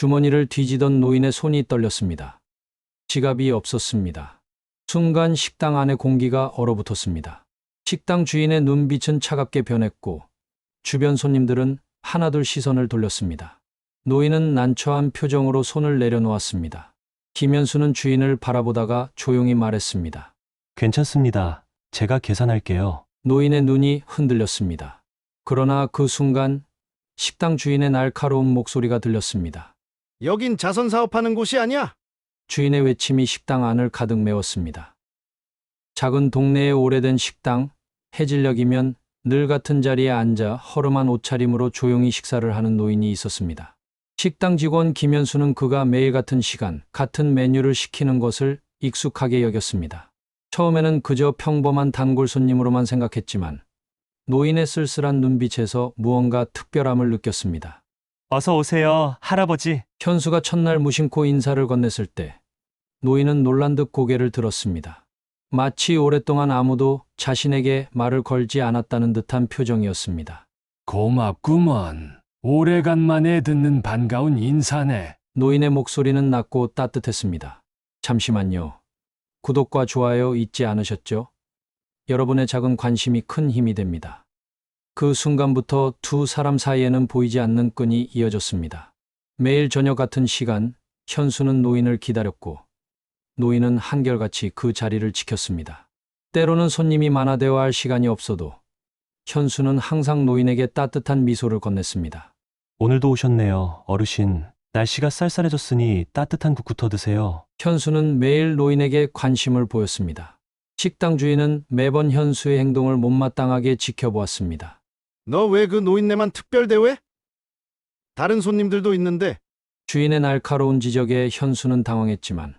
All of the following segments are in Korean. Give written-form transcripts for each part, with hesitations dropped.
주머니를 뒤지던 노인의 손이 떨렸습니다. 지갑이 없었습니다. 순간 식당 안의 공기가 얼어붙었습니다. 식당 주인의 눈빛은 차갑게 변했고 주변 손님들은 하나둘 시선을 돌렸습니다. 노인은 난처한 표정으로 손을 내려놓았습니다. 김현수는 주인을 바라보다가 조용히 말했습니다. 괜찮습니다. 제가 계산할게요. 노인의 눈이 흔들렸습니다. 그러나 그 순간 식당 주인의 날카로운 목소리가 들렸습니다. 여긴 자선 사업하는 곳이 아니야. 주인의 외침이 식당 안을 가득 메웠습니다. 작은 동네의 오래된 식당, 해질녘이면 늘 같은 자리에 앉아 허름한 옷차림으로 조용히 식사를 하는 노인이 있었습니다. 식당 직원 김현수는 그가 매일 같은 시간, 같은 메뉴를 시키는 것을 익숙하게 여겼습니다. 처음에는 그저 평범한 단골 손님으로만 생각했지만 노인의 쓸쓸한 눈빛에서 무언가 특별함을 느꼈습니다. 어서 오세요, 할아버지. 현수가 첫날 무심코 인사를 건넸을 때 노인은 놀란 듯 고개를 들었습니다. 마치 오랫동안 아무도 자신에게 말을 걸지 않았다는 듯한 표정이었습니다. 고맙구먼. 오래간만에 듣는 반가운 인사네. 노인의 목소리는 낮고 따뜻했습니다. 잠시만요. 구독과 좋아요 잊지 않으셨죠? 여러분의 작은 관심이 큰 힘이 됩니다. 그 순간부터 두 사람 사이에는 보이지 않는 끈이 이어졌습니다. 매일 저녁 같은 시간, 현수는 노인을 기다렸고 노인은 한결같이 그 자리를 지켰습니다. 때로는 손님이 많아 대화할 시간이 없어도 현수는 항상 노인에게 따뜻한 미소를 건넸습니다. 오늘도 오셨네요, 어르신. 날씨가 쌀쌀해졌으니 따뜻한 국부터 드세요. 현수는 매일 노인에게 관심을 보였습니다. 식당 주인은 매번 현수의 행동을 못마땅하게 지켜보았습니다. 너 왜 그 노인네만 특별 대우해? 다른 손님들도 있는데. 주인의 날카로운 지적에 현수는 당황했지만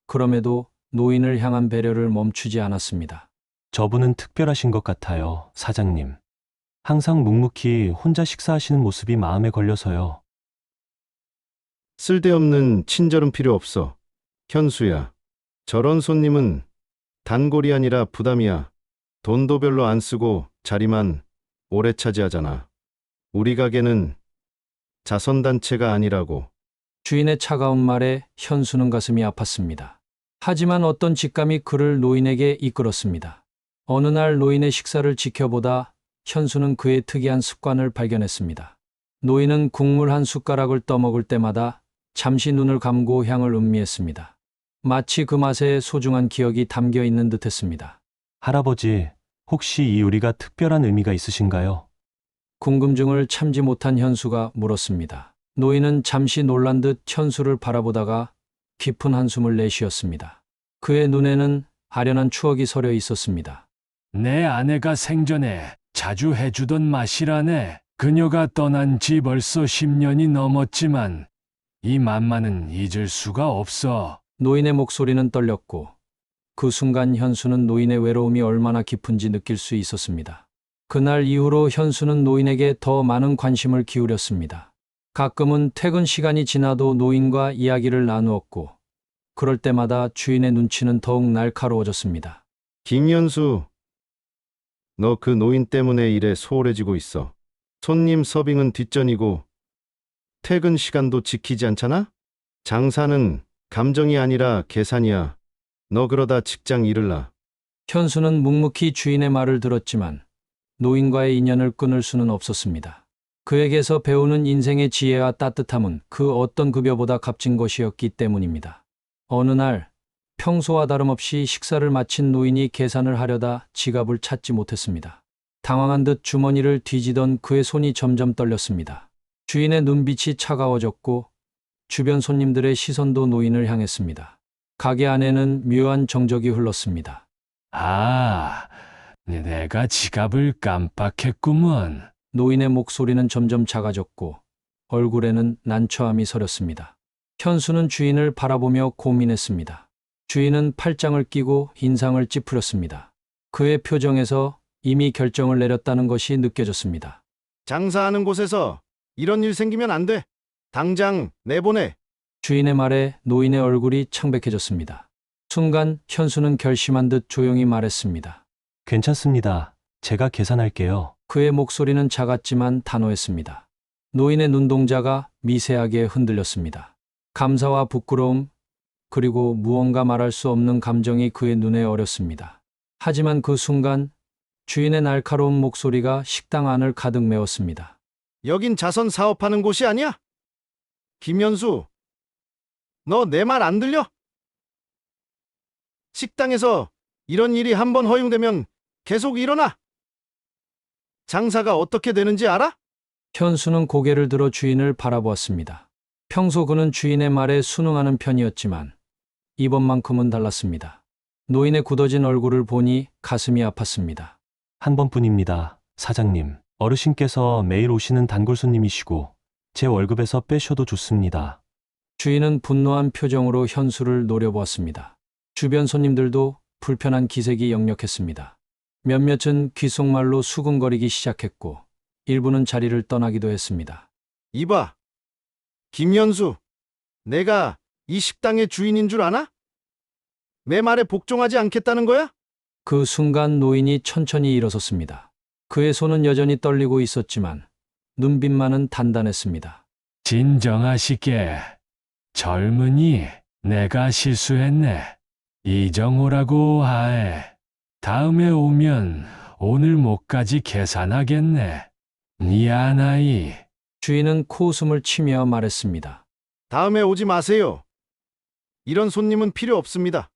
그럼에도 노인을 향한 배려를 멈추지 않았습니다. 저분은 특별하신 것 같아요, 사장님. 항상 묵묵히 혼자 식사하시는 모습이 마음에 걸려서요. 쓸데없는 친절은 필요 없어. 현수야, 저런 손님은 단골이 아니라 부담이야. 돈도 별로 안 쓰고 자리만 오래 차지하잖아. 우리 가게는 자선단체가 아니라고. 주인의 차가운 말에 현수는 가슴이 아팠습니다. 하지만 어떤 직감이 그를 노인에게 이끌었습니다. 어느 날 노인의 식사를 지켜보다 현수는 그의 특이한 습관을 발견했습니다. 노인은 국물 한 숟가락을 떠먹을 때마다 잠시 눈을 감고 향을 음미했습니다. 마치 그 맛에 소중한 기억이 담겨 있는 듯했습니다. 할아버지, 혹시 이 요리가 특별한 의미가 있으신가요? 궁금증을 참지 못한 현수가 물었습니다. 노인은 잠시 놀란 듯 현수를 바라보다가 깊은 한숨을 내쉬었습니다. 그의 눈에는 아련한 추억이 서려 있었습니다. 내 아내가 생전에 자주 해주던 맛이라네. 그녀가 떠난 지 벌써 10년이 넘었지만 이 맛만은 잊을 수가 없어. 노인의 목소리는 떨렸고 그 순간 현수는 노인의 외로움이 얼마나 깊은지 느낄 수 있었습니다. 그날 이후로 현수는 노인에게 더 많은 관심을 기울였습니다. 가끔은 퇴근 시간이 지나도 노인과 이야기를 나누었고 그럴 때마다 주인의 눈치는 더욱 날카로워졌습니다. 김현수, 너 그 노인 때문에 일에 소홀해지고 있어. 손님 서빙은 뒷전이고 퇴근 시간도 지키지 않잖아? 장사는 감정이 아니라 계산이야. 너 그러다 직장 잃을라. 현수는 묵묵히 주인의 말을 들었지만 노인과의 인연을 끊을 수는 없었습니다. 그에게서 배우는 인생의 지혜와 따뜻함은 그 어떤 급여보다 값진 것이었기 때문입니다. 어느 날 평소와 다름없이 식사를 마친 노인이 계산을 하려다 지갑을 찾지 못했습니다. 당황한 듯 주머니를 뒤지던 그의 손이 점점 떨렸습니다. 주인의 눈빛이 차가워졌고 주변 손님들의 시선도 노인을 향했습니다. 가게 안에는 묘한 정적이 흘렀습니다. 아, 내가 지갑을 깜빡했구먼. 노인의 목소리는 점점 작아졌고 얼굴에는 난처함이 서렸습니다. 현수는 주인을 바라보며 고민했습니다. 주인은 팔짱을 끼고 인상을 찌푸렸습니다. 그의 표정에서 이미 결정을 내렸다는 것이 느껴졌습니다. 장사하는 곳에서 이런 일 생기면 안 돼. 당장 내보내. 주인의 말에 노인의 얼굴이 창백해졌습니다. 순간 현수는 결심한 듯 조용히 말했습니다. 괜찮습니다. 제가 계산할게요. 그의 목소리는 작았지만 단호했습니다. 노인의 눈동자가 미세하게 흔들렸습니다. 감사와 부끄러움, 그리고 무언가 말할 수 없는 감정이 그의 눈에 어렸습니다. 하지만 그 순간 주인의 날카로운 목소리가 식당 안을 가득 메웠습니다. 여긴 자선 사업하는 곳이 아니야? 김현수, 너 내 말 안 들려? 식당에서 이런 일이 한번 허용되면 계속 일어나. 장사가 어떻게 되는지 알아? 현수는 고개를 들어 주인을 바라보았습니다. 평소 그는 주인의 말에 순응하는 편이었지만 이번만큼은 달랐습니다. 노인의 굳어진 얼굴을 보니 가슴이 아팠습니다. 한 번뿐입니다, 사장님. 어르신께서 매일 오시는 단골 손님이시고 제 월급에서 빼셔도 좋습니다. 주인은 분노한 표정으로 현수를 노려보았습니다. 주변 손님들도 불편한 기색이 역력했습니다. 몇몇은 귓속말로 수근거리기 시작했고 일부는 자리를 떠나기도 했습니다. 이봐, 김현수, 내가 이 식당의 주인인 줄 아나? 내 말에 복종하지 않겠다는 거야? 그 순간 노인이 천천히 일어섰습니다. 그의 손은 여전히 떨리고 있었지만 눈빛만은 단단했습니다. 진정하시게. 젊은이, 내가 실수했네. 이정호라고 하해. 다음에 오면 오늘 목까지 계산하겠네. 미안하이. 주인은 코웃음을 치며 말했습니다. 다음에 오지 마세요. 이런 손님은 필요 없습니다.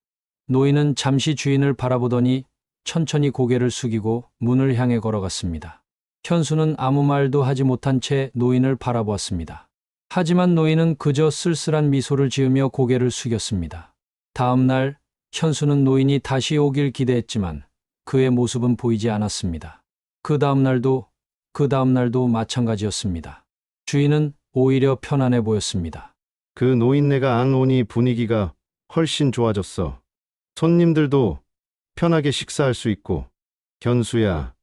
노인은 잠시 주인을 바라보더니 천천히 고개를 숙이고 문을 향해 걸어갔습니다. 현수는 아무 말도 하지 못한 채 노인을 바라보았습니다. 하지만 노인은 그저 쓸쓸한 미소를 지으며 고개를 숙였습니다. 다음 날 현수는 노인이 다시 오길 기대했지만 그의 모습은 보이지 않았습니다. 그 다음 날도 마찬가지였습니다. 주인은 오히려 편안해 보였습니다. 그 노인네가 안 오니 분위기가 훨씬 좋아졌어. 손님들도 편하게 식사할 수 있고. 현수야,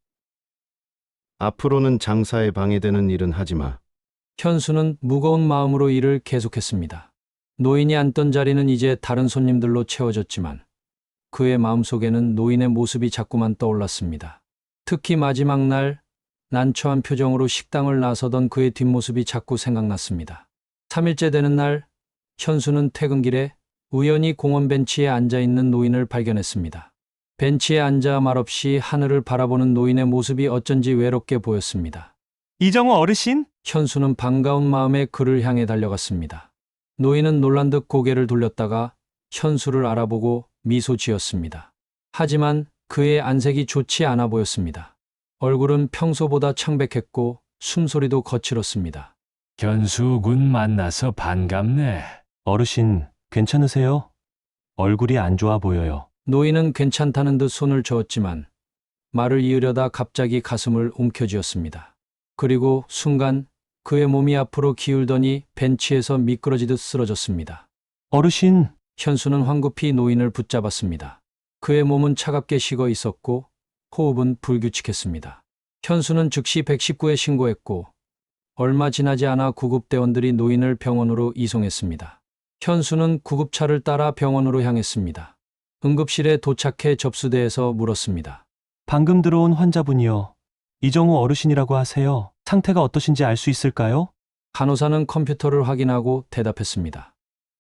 앞으로는 장사에 방해되는 일은 하지 마. 현수는 무거운 마음으로 일을 계속했습니다. 노인이 앉던 자리는 이제 다른 손님들로 채워졌지만 그의 마음속에는 노인의 모습이 자꾸만 떠올랐습니다. 특히 마지막 날 난처한 표정으로 식당을 나서던 그의 뒷모습이 자꾸 생각났습니다. 3일째 되는 날 현수는 퇴근길에 우연히 공원 벤치에 앉아있는 노인을 발견했습니다. 벤치에 앉아 말없이 하늘을 바라보는 노인의 모습이 어쩐지 외롭게 보였습니다. 이정호 어르신? 현수는 반가운 마음에 그를 향해 달려갔습니다. 노인은 놀란 듯 고개를 돌렸다가 현수를 알아보고 미소 지었습니다. 하지만 그의 안색이 좋지 않아 보였습니다. 얼굴은 평소보다 창백했고 숨소리도 거칠었습니다. 현수군 만나서 반갑네. 어르신, 괜찮으세요? 얼굴이 안 좋아 보여요. 노인은 괜찮다는 듯 손을 저었지만 말을 이으려다 갑자기 가슴을 움켜쥐었습니다. 그리고 순간 그의 몸이 앞으로 기울더니 벤치에서 미끄러지듯 쓰러졌습니다. 어르신, 현수는 황급히 노인을 붙잡았습니다. 그의 몸은 차갑게 식어 있었고 호흡은 불규칙했습니다. 현수는 즉시 119에 신고했고 얼마 지나지 않아 구급대원들이 노인을 병원으로 이송했습니다. 현수는 구급차를 따라 병원으로 향했습니다. 응급실에 도착해 접수대에서 물었습니다. 방금 들어온 환자분이요. 이정호 어르신이라고 하세요. 상태가 어떠신지 알 수 있을까요? 간호사는 컴퓨터를 확인하고 대답했습니다.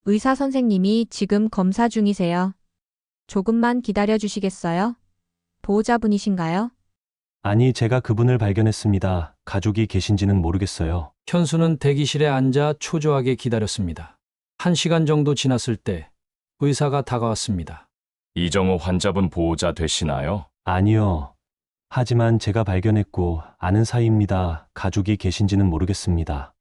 의사 선생님이 지금 검사 중이세요. 조금만 기다려 주시겠어요? 보호자분이신가요? 아니, 제가 그분을 발견했습니다. 가족이 계신지는 모르겠어요. 현수는 대기실에 앉아 초조하게 기다렸습니다. 1시간 정도 지났을 때 의사가 다가왔습니다. 이정호 환자분 보호자 되시나요? 아니요. 하지만 제가 발견했고 아는 사이입니다. 가족이 계신지는 모르겠습니다.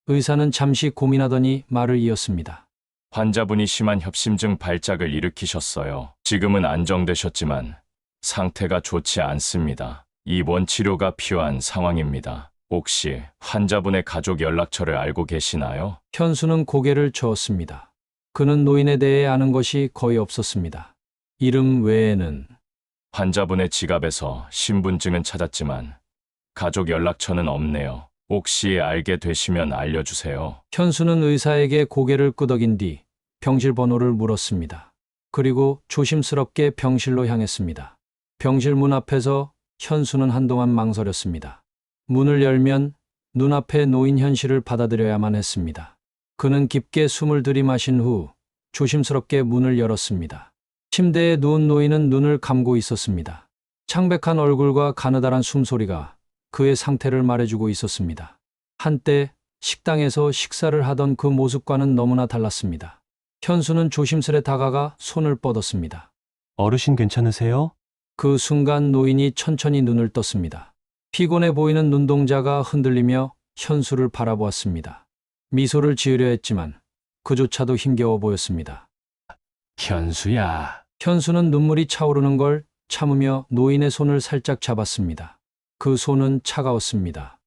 의사는 잠시 고민하더니 말을 이었습니다. 환자분이 심한 협심증 발작을 일으키셨어요. 지금은 안정되셨지만 상태가 좋지 않습니다. 입원 치료가 필요한 상황입니다. 혹시 환자분의 가족 연락처를 알고 계시나요? 현수는 고개를 저었습니다. 그는 노인에 대해 아는 것이 거의 없었습니다. 이름 외에는 환자분의 지갑에서 신분증은 찾았지만 가족 연락처는 없네요. 혹시 알게 되시면 알려주세요. 현수는 의사에게 고개를 끄덕인 뒤 병실 번호를 물었습니다. 그리고 조심스럽게 병실로 향했습니다. 병실 문 앞에서 현수는 한동안 망설였습니다. 문을 열면 눈앞의 노인 현실을 받아들여야만 했습니다. 그는 깊게 숨을 들이마신 후 조심스럽게 문을 열었습니다. 침대에 누운 노인은 눈을 감고 있었습니다. 창백한 얼굴과 가느다란 숨소리가 그의 상태를 말해주고 있었습니다. 한때 식당에서 식사를 하던 그 모습과는 너무나 달랐습니다. 현수는 조심스레 다가가 손을 뻗었습니다. 어르신 괜찮으세요? 그 순간 노인이 천천히 눈을 떴습니다. 피곤해 보이는 눈동자가 흔들리며 현수를 바라보았습니다. 미소를 지으려 했지만 그조차도 힘겨워 보였습니다. 현수야, 현수는 눈물이 차오르는 걸 참으며 노인의 손을 살짝 잡았습니다. 그 손은 차가웠습니다.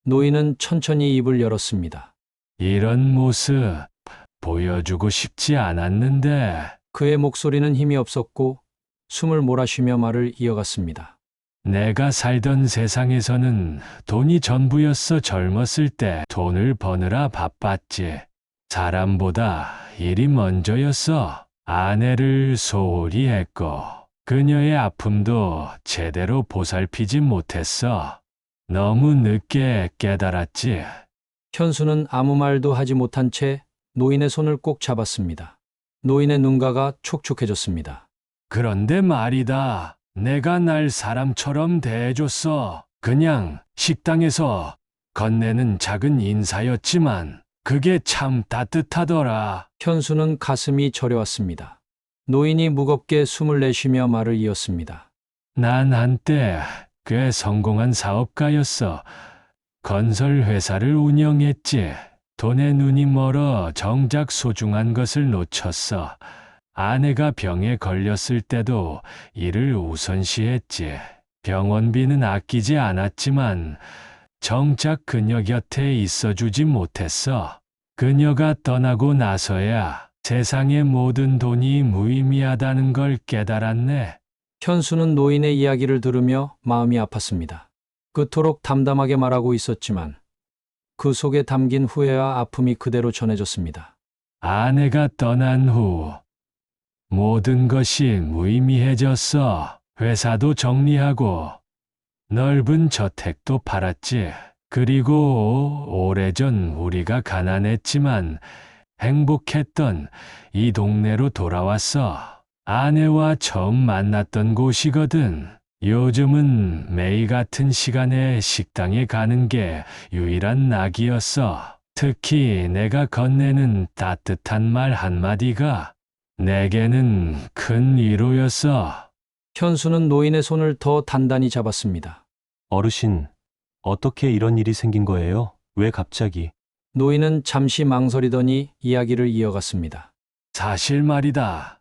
노인은 천천히 입을 열었습니다. 이런 모습 보여주고 싶지 않았는데 그의 목소리는 힘이 없었고 숨을 몰아쉬며 말을 이어갔습니다. 내가 살던 세상에서는 돈이 전부였어. 젊었을 때 돈을 버느라 바빴지. 사람보다 일이 먼저였어. 아내를 소홀히 했고 그녀의 아픔도 제대로 보살피지 못했어. 너무 늦게 깨달았지. 현수는 아무 말도 하지 못한 채 노인의 손을 꼭 잡았습니다. 노인의 눈가가 촉촉해졌습니다. 그런데 말이다. 내가 날 사람처럼 대해줬어. 그냥 식당에서 건네는 작은 인사였지만 그게 참 따뜻하더라. 현수는 가슴이 저려왔습니다. 노인이 무겁게 숨을 내쉬며 말을 이었습니다. 난 한때 꽤 성공한 사업가였어. 건설 회사를 운영했지. 돈에 눈이 멀어 정작 소중한 것을 놓쳤어. 아내가 병에 걸렸을 때도 일을 우선시했지. 병원비는 아끼지 않았지만 정작 그녀 곁에 있어주지 못했어. 그녀가 떠나고 나서야 세상의 모든 돈이 무의미하다는 걸 깨달았네. 현수는 노인의 이야기를 들으며 마음이 아팠습니다. 그토록 담담하게 말하고 있었지만 그 속에 담긴 후회와 아픔이 그대로 전해졌습니다. 아내가 떠난 후 모든 것이 무의미해졌어. 회사도 정리하고 넓은 저택도 팔았지. 그리고 오래전 우리가 가난했지만 행복했던 이 동네로 돌아왔어. 아내와 처음 만났던 곳이거든. 요즘은 매일 같은 시간에 식당에 가는 게 유일한 낙이었어. 특히 내가 건네는 따뜻한 말 한마디가 내게는 큰 위로였어. 현수는 노인의 손을 더 단단히 잡았습니다. 어르신, 어떻게 이런 일이 생긴 거예요? 왜 갑자기? 노인은 잠시 망설이더니 이야기를 이어갔습니다. 사실 말이다.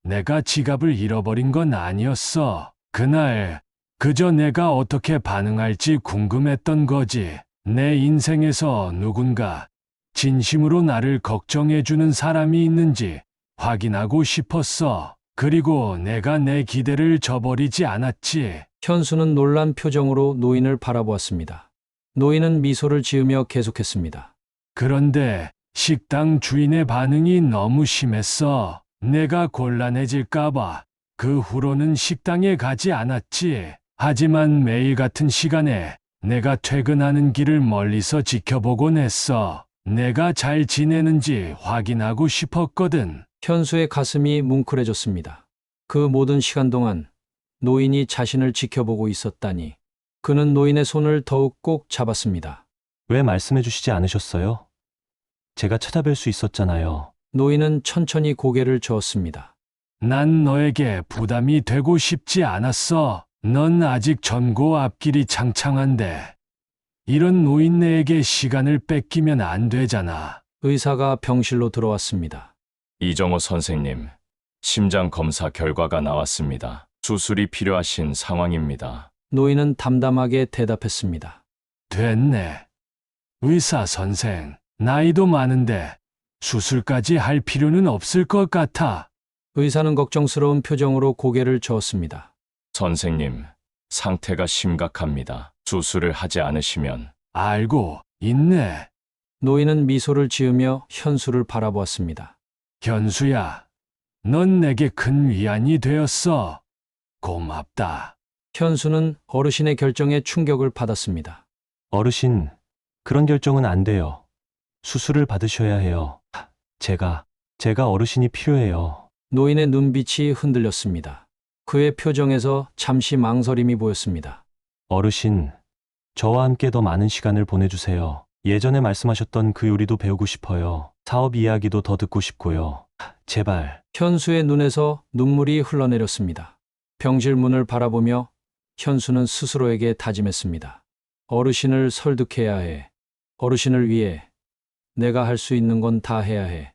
내가 지갑을 잃어버린 건 아니었어. 그날 그저 내가 어떻게 반응할지 궁금했던 거지. 내 인생에서 누군가 진심으로 나를 걱정해주는 사람이 있는지 확인하고 싶었어. 그리고 내가 내 기대를 저버리지 않았지. 현수는 놀란 표정으로 노인을 바라보았습니다. 노인은 미소를 지으며 계속했습니다. 그런데 식당 주인의 반응이 너무 심했어. 내가 곤란해질까봐 그 후로는 식당에 가지 않았지. 하지만 매일 같은 시간에 내가 퇴근하는 길을 멀리서 지켜보곤 했어. 내가 잘 지내는지 확인하고 싶었거든. 현수의 가슴이 뭉클해졌습니다. 그 모든 시간 동안 노인이 자신을 지켜보고 있었다니. 그는 노인의 손을 더욱 꼭 잡았습니다. 왜 말씀해 주시지 않으셨어요? 제가 찾아뵐 수 있었잖아요. 노인은 천천히 고개를 저었습니다. 난 너에게 부담이 되고 싶지 않았어. 넌 아직 전고 앞길이 창창한데 이런 노인네에게 시간을 뺏기면 안 되잖아. 의사가 병실로 들어왔습니다. 이정호 선생님, 심장 검사 결과가 나왔습니다. 수술이 필요하신 상황입니다. 노인은 담담하게 대답했습니다. 됐네. 의사 선생, 나이도 많은데 수술까지 할 필요는 없을 것 같아. 의사는 걱정스러운 표정으로 고개를 저었습니다. 선생님, 상태가 심각합니다. 수술을 하지 않으시면 알고 있네. 노인은 미소를 지으며 현수를 바라보았습니다. 현수야, 넌 내게 큰 위안이 되었어. 고맙다. 현수는 어르신의 결정에 충격을 받았습니다. 어르신, 그런 결정은 안 돼요. 수술을 받으셔야 해요. 제가 어르신이 필요해요. 노인의 눈빛이 흔들렸습니다. 그의 표정에서 잠시 망설임이 보였습니다. 어르신, 저와 함께 더 많은 시간을 보내주세요. 예전에 말씀하셨던 그 요리도 배우고 싶어요. 사업 이야기도 더 듣고 싶고요. 제발. 현수의 눈에서 눈물이 흘러내렸습니다. 병실 문을 바라보며 현수는 스스로에게 다짐했습니다. 어르신을 설득해야 해. 어르신을 위해 내가 할 수 있는 건 다 해야 해.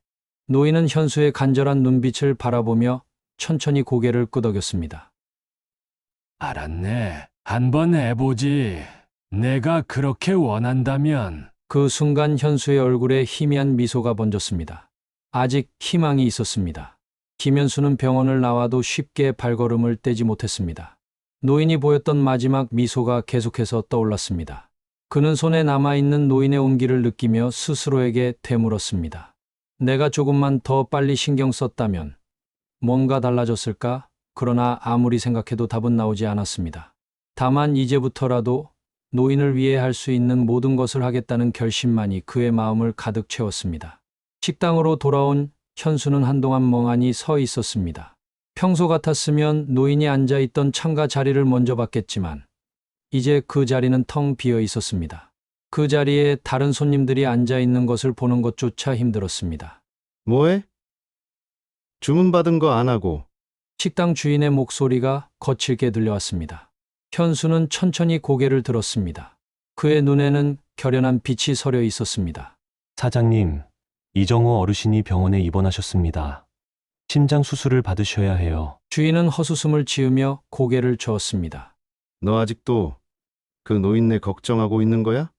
노인은 현수의 간절한 눈빛을 바라보며 천천히 고개를 끄덕였습니다. 알았네. 한번 해보지. 내가 그렇게 원한다면. 그 순간 현수의 얼굴에 희미한 미소가 번졌습니다. 아직 희망이 있었습니다. 김현수는 병원을 나와도 쉽게 발걸음을 떼지 못했습니다. 노인이 보였던 마지막 미소가 계속해서 떠올랐습니다. 그는 손에 남아있는 노인의 온기를 느끼며 스스로에게 되물었습니다. 내가 조금만 더 빨리 신경 썼다면 뭔가 달라졌을까? 그러나 아무리 생각해도 답은 나오지 않았습니다. 다만 이제부터라도 노인을 위해 할 수 있는 모든 것을 하겠다는 결심만이 그의 마음을 가득 채웠습니다. 식당으로 돌아온 현수는 한동안 멍하니 서 있었습니다. 평소 같았으면 노인이 앉아있던 창가 자리를 먼저 봤겠지만 이제 그 자리는 텅 비어 있었습니다. 그 자리에 다른 손님들이 앉아있는 것을 보는 것조차 힘들었습니다. 뭐해? 주문받은 거 안 하고. 식당 주인의 목소리가 거칠게 들려왔습니다. 현수는 천천히 고개를 들었습니다. 그의 눈에는 결연한 빛이 서려 있었습니다. 사장님, 이정호 어르신이 병원에 입원하셨습니다. 심장 수술을 받으셔야 해요. 주인은 헛웃음을 지으며 고개를 저었습니다. 너 아직도 그 노인네 걱정하고 있는 거야?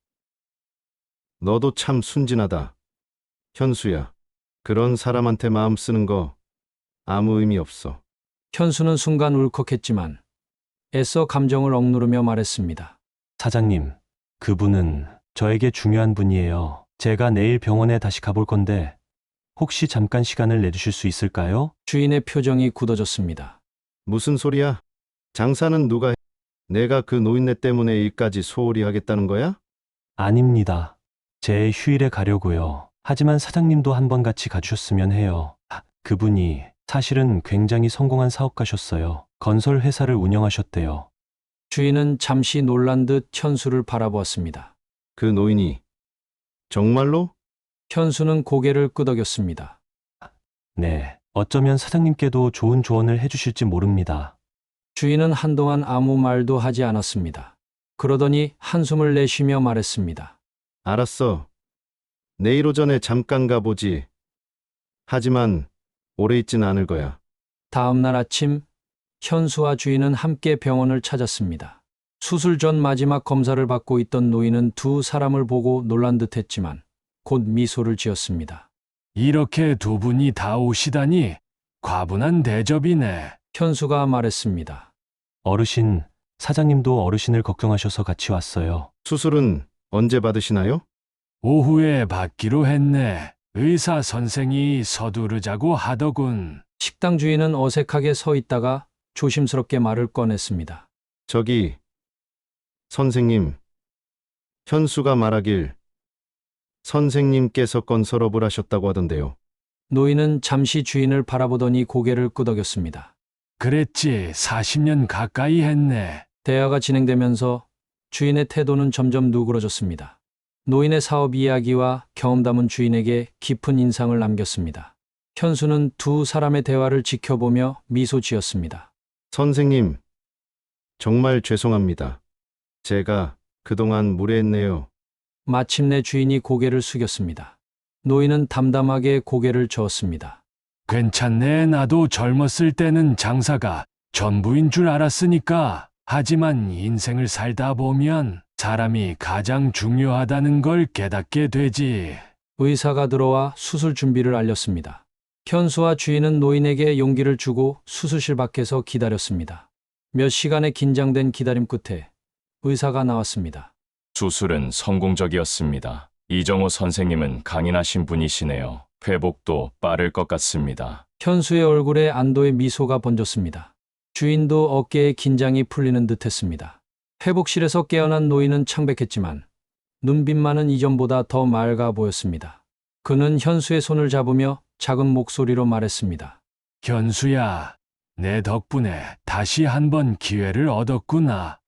너도 참 순진하다. 현수야, 그런 사람한테 마음 쓰는 거 아무 의미 없어. 현수는 순간 울컥했지만 애써 감정을 억누르며 말했습니다. 사장님, 그분은 저에게 중요한 분이에요. 제가 내일 병원에 다시 가볼 건데 혹시 잠깐 시간을 내주실 수 있을까요? 주인의 표정이 굳어졌습니다. 무슨 소리야? 장사는 누가 해? 내가 그 노인네 때문에 일까지 소홀히 하겠다는 거야? 아닙니다. 제 휴일에 가려고요. 하지만 사장님도 한번 같이 가주셨으면 해요. 그분이 사실은 굉장히 성공한 사업가셨어요. 건설 회사를 운영하셨대요. 주인은 잠시 놀란 듯 현수를 바라보았습니다. 그 노인이 정말로? 현수는 고개를 끄덕였습니다. 네, 어쩌면 사장님께도 좋은 조언을 해주실지 모릅니다. 주인은 한동안 아무 말도 하지 않았습니다. 그러더니 한숨을 내쉬며 말했습니다. 알았어. 내일 오전에 잠깐 가보지. 하지만 오래 있진 않을 거야. 다음 날 아침 현수와 주인은 함께 병원을 찾았습니다. 수술 전 마지막 검사를 받고 있던 노인은 두 사람을 보고 놀란 듯했지만 곧 미소를 지었습니다. 이렇게 두 분이 다 오시다니 과분한 대접이네. 현수가 말했습니다. 어르신, 사장님도 어르신을 걱정하셔서 같이 왔어요. 수술은 언제 받으시나요? 오후에 받기로 했네. 의사 선생이 서두르자고 하더군. 식당 주인은 어색하게 서 있다가 조심스럽게 말을 꺼냈습니다. 저기, 선생님. 현수가 말하길 선생님께서 건설업을 하셨다고 하던데요. 노인은 잠시 주인을 바라보더니 고개를 끄덕였습니다. 그랬지, 40년 가까이 했네. 대화가 진행되면서 주인의 태도는 점점 누그러졌습니다. 노인의 사업 이야기와 경험담은 주인에게 깊은 인상을 남겼습니다. 현수는 두 사람의 대화를 지켜보며 미소 지었습니다. 선생님, 정말 죄송합니다. 제가 그동안 무례했네요. 마침내 주인이 고개를 숙였습니다. 노인은 담담하게 고개를 저었습니다. 괜찮네. 나도 젊었을 때는 장사가 전부인 줄 알았으니까. 하지만 인생을 살다 보면 사람이 가장 중요하다는 걸 깨닫게 되지. 의사가 들어와 수술 준비를 알렸습니다. 현수와 주인은 노인에게 용기를 주고 수술실 밖에서 기다렸습니다. 몇 시간의 긴장된 기다림 끝에 의사가 나왔습니다. 수술은 성공적이었습니다. 이정호 선생님은 강인하신 분이시네요. 회복도 빠를 것 같습니다. 현수의 얼굴에 안도의 미소가 번졌습니다. 주인도 어깨에 긴장이 풀리는 듯했습니다. 회복실에서 깨어난 노인은 창백했지만 눈빛만은 이전보다 더 맑아 보였습니다. 그는 현수의 손을 잡으며 작은 목소리로 말했습니다. 현수야, 내 덕분에 다시 한번 기회를 얻었구나.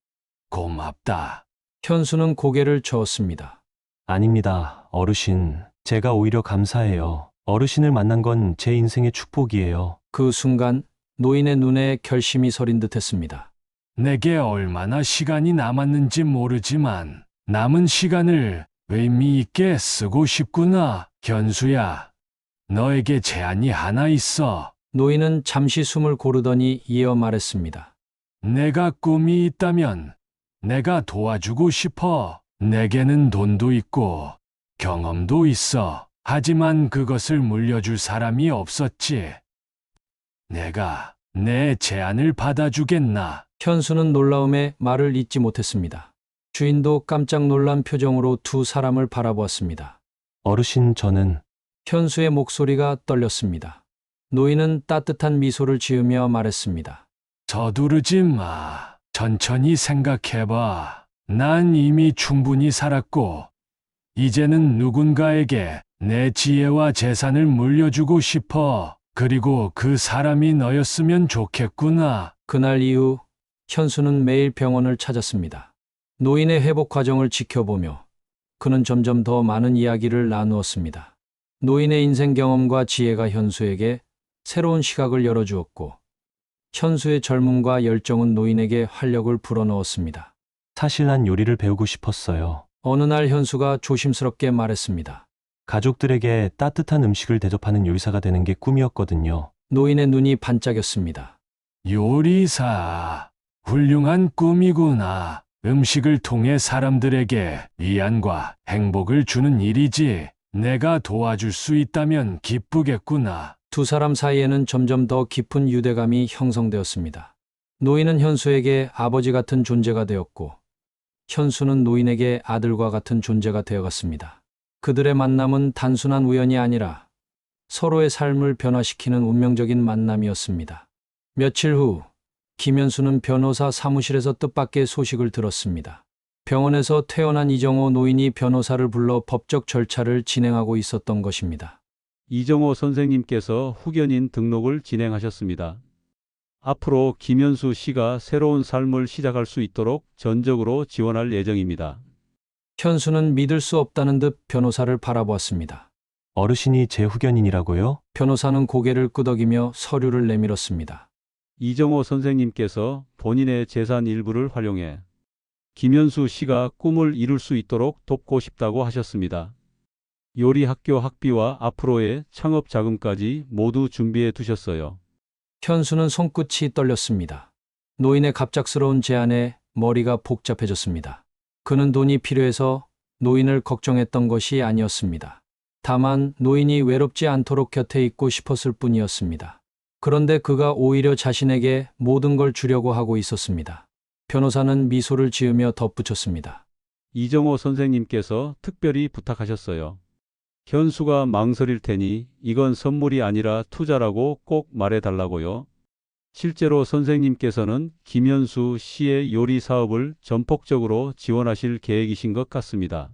고맙다. 현수는 고개를 저었습니다. 아닙니다, 어르신. 제가 오히려 감사해요. 어르신을 만난 건 제 인생의 축복이에요. 그 순간 노인의 눈에 결심이 서린 듯했습니다. 내게 얼마나 시간이 남았는지 모르지만 남은 시간을 의미 있게 쓰고 싶구나. 현수야, 너에게 제안이 하나 있어. 노인은 잠시 숨을 고르더니 이어 말했습니다. 내가 꿈이 있다면 내가 도와주고 싶어. 내게는 돈도 있고 경험도 있어. 하지만 그것을 물려줄 사람이 없었지. 내가 내 제안을 받아주겠나? 현수는 놀라움에 말을 잇지 못했습니다. 주인도 깜짝 놀란 표정으로 두 사람을 바라보았습니다. 어르신, 저는 현수의 목소리가 떨렸습니다. 노인은 따뜻한 미소를 지으며 말했습니다. 서두르지 마. 천천히 생각해봐. 난 이미 충분히 살았고, 이제는 누군가에게 내 지혜와 재산을 물려주고 싶어. 그리고 그 사람이 너였으면 좋겠구나. 그날 이후 현수는 매일 병원을 찾았습니다. 노인의 회복 과정을 지켜보며 그는 점점 더 많은 이야기를 나누었습니다. 노인의 인생 경험과 지혜가 현수에게 새로운 시각을 열어주었고, 현수의 젊음과 열정은 노인에게 활력을 불어넣었습니다. 사실 난 요리를 배우고 싶었어요. 어느 날 현수가 조심스럽게 말했습니다. 가족들에게 따뜻한 음식을 대접하는 요리사가 되는 게 꿈이었거든요. 노인의 눈이 반짝였습니다. 요리사. 훌륭한 꿈이구나. 음식을 통해 사람들에게 위안과 행복을 주는 일이지. 내가 도와줄 수 있다면 기쁘겠구나. 두 사람 사이에는 점점 더 깊은 유대감이 형성되었습니다. 노인은 현수에게 아버지 같은 존재가 되었고, 현수는 노인에게 아들과 같은 존재가 되어갔습니다. 그들의 만남은 단순한 우연이 아니라 서로의 삶을 변화시키는 운명적인 만남이었습니다. 며칠 후, 김현수는 변호사 사무실에서 뜻밖의 소식을 들었습니다. 병원에서 퇴원한 이정호 노인이 변호사를 불러 법적 절차를 진행하고 있었던 것입니다. 이정호 선생님께서 후견인 등록을 진행하셨습니다. 앞으로 김현수 씨가 새로운 삶을 시작할 수 있도록 전적으로 지원할 예정입니다. 현수는 믿을 수 없다는 듯 변호사를 바라보았습니다. 어르신이 제 후견인이라고요? 변호사는 고개를 끄덕이며 서류를 내밀었습니다. 이정호 선생님께서 본인의 재산 일부를 활용해 김현수 씨가 꿈을 이룰 수 있도록 돕고 싶다고 하셨습니다. 요리학교 학비와 앞으로의 창업 자금까지 모두 준비해 두셨어요. 현수는 손끝이 떨렸습니다. 노인의 갑작스러운 제안에 머리가 복잡해졌습니다. 그는 돈이 필요해서 노인을 걱정했던 것이 아니었습니다. 다만 노인이 외롭지 않도록 곁에 있고 싶었을 뿐이었습니다. 그런데 그가 오히려 자신에게 모든 걸 주려고 하고 있었습니다. 변호사는 미소를 지으며 덧붙였습니다. 이정호 선생님께서 특별히 부탁하셨어요. 현수가 망설일 테니 이건 선물이 아니라 투자라고 꼭 말해달라고요. 실제로 선생님께서는 김현수 씨의 요리 사업을 전폭적으로 지원하실 계획이신 것 같습니다.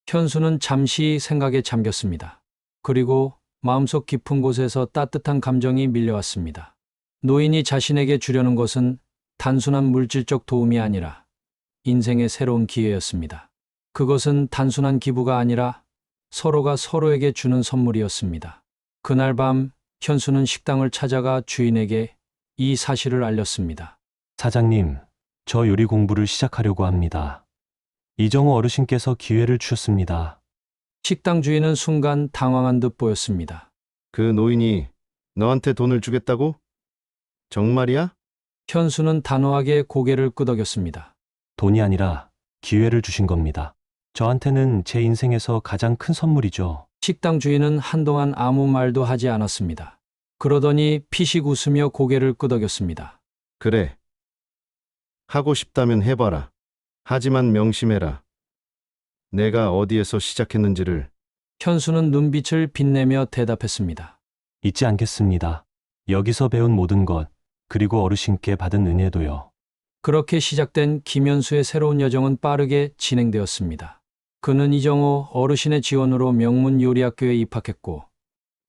현수는 잠시 생각에 잠겼습니다. 그리고 마음속 깊은 곳에서 따뜻한 감정이 밀려왔습니다. 노인이 자신에게 주려는 것은 단순한 물질적 도움이 아니라 인생의 새로운 기회였습니다. 그것은 단순한 기부가 아니라 서로가 서로에게 주는 선물이었습니다. 그날 밤 현수는 식당을 찾아가 주인에게 이 사실을 알렸습니다. 사장님, 저 요리 공부를 시작하려고 합니다. 이정호 어르신께서 기회를 주셨습니다. 식당 주인은 순간 당황한 듯 보였습니다. 그 노인이 너한테 돈을 주겠다고? 정말이야? 현수는 단호하게 고개를 끄덕였습니다. 돈이 아니라 기회를 주신 겁니다. 저한테는 제 인생에서 가장 큰 선물이죠. 식당 주인은 한동안 아무 말도 하지 않았습니다. 그러더니 피식 웃으며 고개를 끄덕였습니다. 그래. 하고 싶다면 해봐라. 하지만 명심해라. 내가 어디에서 시작했는지를. 현수는 눈빛을 빛내며 대답했습니다. 잊지 않겠습니다. 여기서 배운 모든 것, 그리고 어르신께 받은 은혜도요. 그렇게 시작된 김현수의 새로운 여정은 빠르게 진행되었습니다. 그는 이정호 어르신의 지원으로 명문 요리학교에 입학했고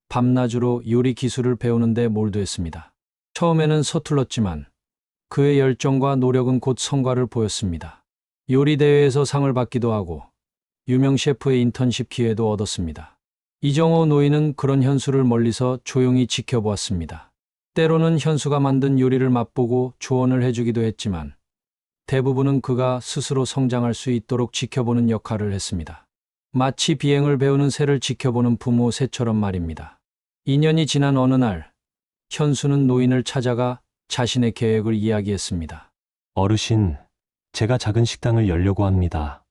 밤낮으로 요리 기술을 배우는 데 몰두했습니다. 처음에는 서툴렀지만 그의 열정과 노력은 곧 성과를 보였습니다. 요리 대회에서 상을 받기도 하고 유명 셰프의 인턴십 기회도 얻었습니다. 이정호 노인은 그런 현수를 멀리서 조용히 지켜보았습니다. 때로는 현수가 만든 요리를 맛보고 조언을 해주기도 했지만 대부분은 그가 스스로 성장할 수 있도록 지켜보는 역할을 했습니다. 마치 비행을 배우는 새를 지켜보는 부모 새처럼 말입니다. 2년이 지난 어느 날 현수는 노인을 찾아가 자신의 계획을 이야기했습니다. 어르신, 제가 작은 식당을 열려고 합니다.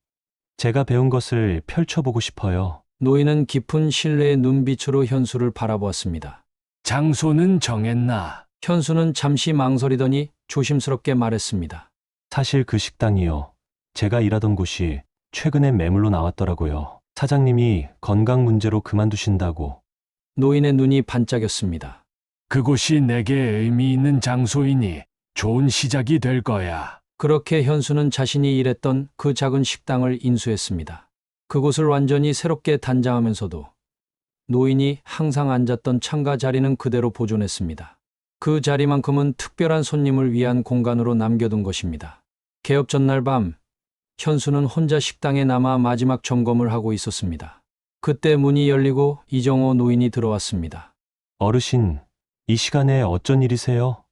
제가 배운 것을 펼쳐보고 싶어요. 노인은 깊은 신뢰의 눈빛으로 현수를 바라보았습니다. 장소는 정했나? 현수는 잠시 망설이더니 조심스럽게 말했습니다. 사실 그 식당이요. 제가 일하던 곳이 최근에 매물로 나왔더라고요. 사장님이 건강 문제로 그만두신다고. 노인의 눈이 반짝였습니다. 그곳이 내게 의미 있는 장소이니 좋은 시작이 될 거야. 그렇게 현수는 자신이 일했던 그 작은 식당을 인수했습니다. 그곳을 완전히 새롭게 단장하면서도 노인이 항상 앉았던 창가 자리는 그대로 보존했습니다. 그 자리만큼은 특별한 손님을 위한 공간으로 남겨둔 것입니다. 개업 전날 밤, 현수는 혼자 식당에 남아 마지막 점검을 하고 있었습니다. 그때 문이 열리고 이정호 노인이 들어왔습니다. 어르신, 이 시간에 어쩐 일이세요?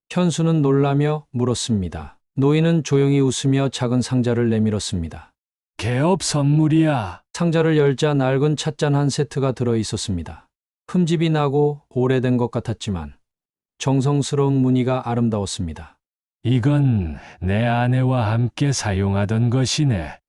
현수는 놀라며 물었습니다. 노인은 조용히 웃으며 작은 상자를 내밀었습니다. 개업 선물이야. 상자를 열자 낡은 찻잔 한 세트가 들어 있었습니다. 흠집이 나고 오래된 것 같았지만 정성스러운 무늬가 아름다웠습니다. 이건 내 아내와 함께 사용하던 것이네.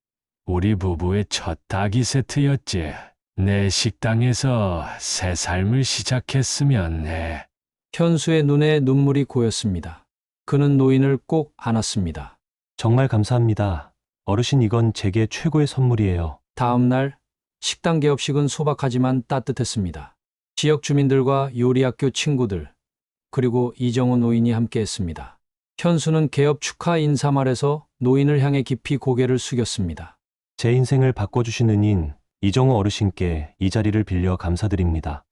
우리 부부의 첫 닭이 세트였지. 내 식당에서 새 삶을 시작했으면 해. 현수의 눈에 눈물이 고였습니다. 그는 노인을 꼭 안았습니다. 정말 감사합니다. 어르신, 이건 제게 최고의 선물이에요. 다음 날 식당 개업식은 소박하지만 따뜻했습니다. 지역 주민들과 요리학교 친구들, 그리고 이정호 노인이 함께했습니다. 현수는 개업 축하 인사말에서 노인을 향해 깊이 고개를 숙였습니다. 제 인생을 바꿔주신 은인 이정호 어르신께 이 자리를 빌려 감사드립니다.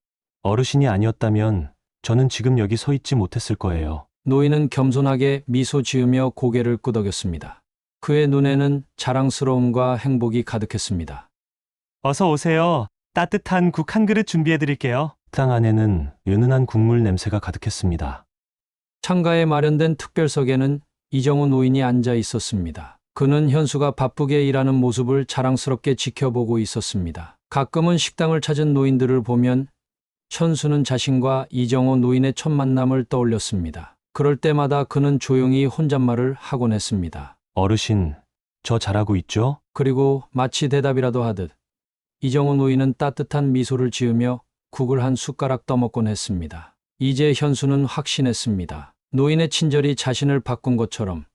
어르신이 아니었다면 저는 지금 여기 서 있지 못했을 거예요. 노인은 겸손하게 미소 지으며 고개를 끄덕였습니다. 그의 눈에는 자랑스러움과 행복이 가득했습니다. 어서 오세요. 따뜻한 국 한 그릇 준비해 드릴게요. 식당 안에는 은은한 국물 냄새가 가득했습니다. 창가에 마련된 특별석에는 이정호 노인이 앉아 있었습니다. 그는 현수가 바쁘게 일하는 모습을 자랑스럽게 지켜보고 있었습니다. 가끔은 식당을 찾은 노인들을 보면 현수는 자신과 이정호 노인의 첫 만남을 떠올렸습니다. 그럴 때마다 그는 조용히 혼잣말을 하곤 했습니다. 어르신, 저 잘하고 있죠? 그리고 마치 대답이라도 하듯 이정호 노인은 따뜻한 미소를 지으며 국을 한 숟가락 떠먹곤 했습니다. 이제 현수는 확신했습니다. 노인의 친절이 자신을 바꾼 것처럼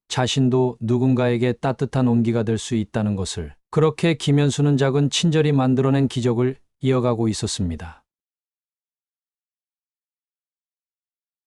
자신도 누군가에게 따뜻한 온기가 될 수 있다는 것을. 그렇게 김현수는 작은 친절이 만들어낸 기적을 이어가고 있었습니다.